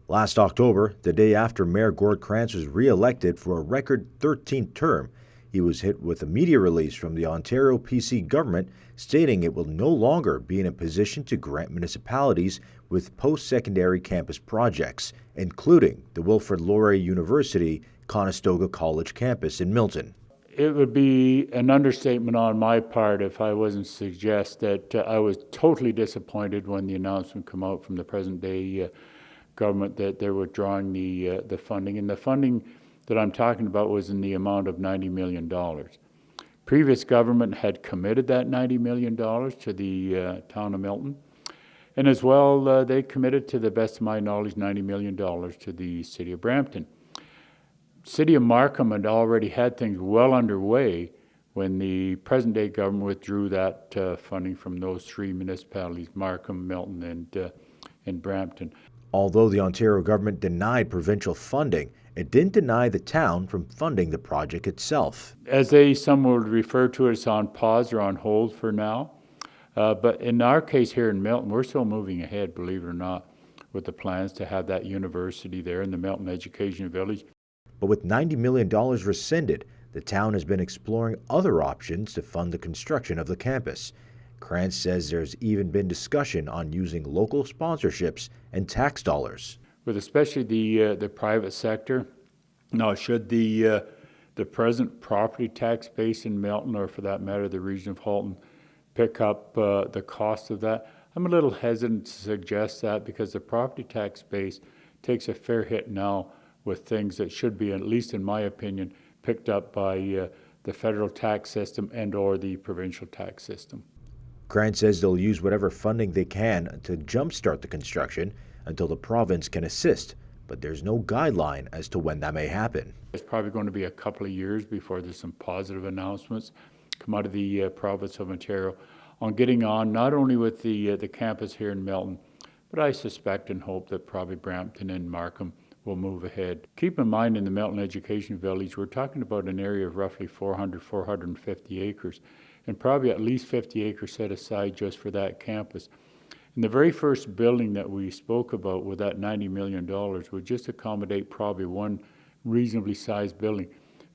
Last October, the day after Mayor Gord Krantz was re-elected for a record 13th term, he was hit with a media release from the Ontario PC government stating it will no longer be in a position to grant municipalities with post-secondary campus projects, including the Wilfrid Laurier University Conestoga College campus in Milton. It would be an understatement on my part if I wasn't to suggest that I was totally disappointed when the announcement came out from the present-day government that they're withdrawing the funding. And the funding that I'm talking about was in the amount of $90 million. Previous government had committed that $90 million to the town of Milton. And as well, they committed, to the best of my knowledge, $90 million to the city of Brampton. City of Markham had already had things well underway when the present-day government withdrew that funding from those three municipalities, Markham, Milton, and Brampton. Although the Ontario government denied provincial funding, it didn't deny the town from funding the project itself. As some would refer to it, it's on pause or on hold for now. But in our case here in Milton, we're still moving ahead, believe it or not, with the plans to have that university there in the Milton Education Village. But with $90 million rescinded, the town has been exploring other options to fund the construction of the campus. Krantz says there's even been discussion on using local sponsorships and tax dollars. With especially the private sector, now should the present property tax base in Milton, or for that matter the region of Halton, pick up the cost of that? I'm a little hesitant to suggest that, because the property tax base takes a fair hit now with things that should be, at least in my opinion, picked up by the federal tax system and or the provincial tax system. Krantz says they'll use whatever funding they can to jumpstart the construction until the province can assist, but there's no guideline as to when that may happen. It's probably going to be a couple of years before there's some positive announcements come out of the province of Ontario on getting on not only with the campus here in Milton, but I suspect and hope that probably Brampton and Markham will move ahead. Keep in mind, in the Milton Education Village, we're talking about an area of roughly 450 acres, and probably at least 50 acres set aside just for that campus. And the very first building that we spoke about with that $90 million would just accommodate probably one reasonably sized building.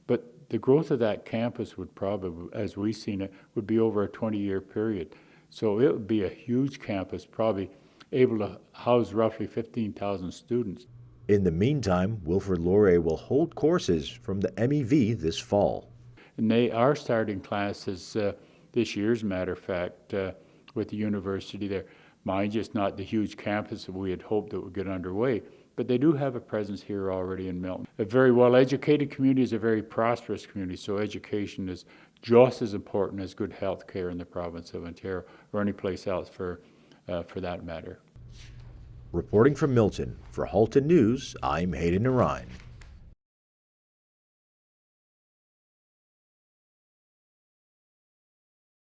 But the growth of that campus would probably, as we've seen it, would be over a 20-year period. So it would be a huge campus, probably able to house roughly 15,000 students. In the meantime, Wilfrid Laurier will hold courses from the MEV this fall. And they are starting classes this year, as a matter of fact, with the university there. Mind you, it's not the huge campus that we had hoped that would get underway, but they do have a presence here already in Milton. A very well-educated community is a very prosperous community, so education is just as important as good health care in the province of Ontario, or any place else for that matter. Reporting from Milton, for Halton News, I'm Halton News Jan.